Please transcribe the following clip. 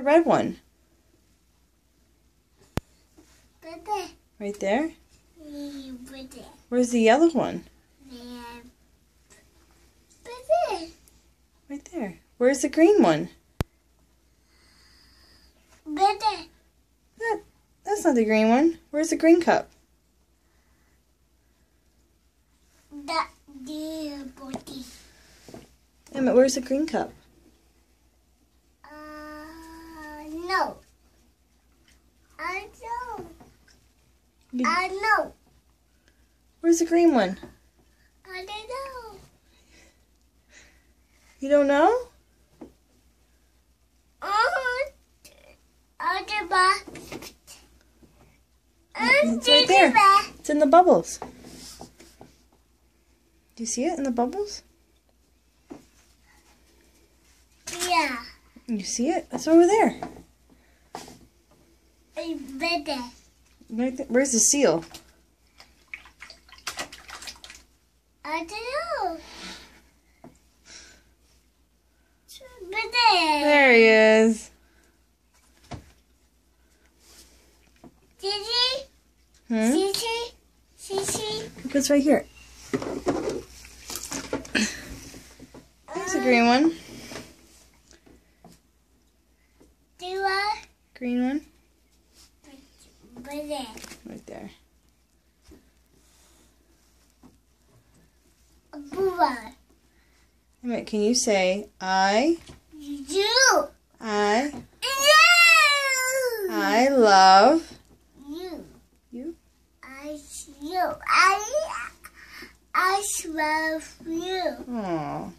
The red one. Bede. Right there? Bede. Where's the yellow one? Bede. Right there. Where's the green one? Bede. That's not the green one. Where's the green cup? That the body. Emmett, where's the green cup? No. I know. You- I know. Where's the green one? I don't know. You don't know? It's right there. It's in the bubbles. Do you see it in the bubbles? Yeah. You see it? It's over there. Bede. Right there. Where's the seal? I don't know. Bede. There he is. Sissy. Hmm? Sissy. Sissy. Look, it's right here. There's a green one. Dua. Green one. Bede. Right there. Bua. Emmett, can you say I You. love You. you? I smell you. Aw.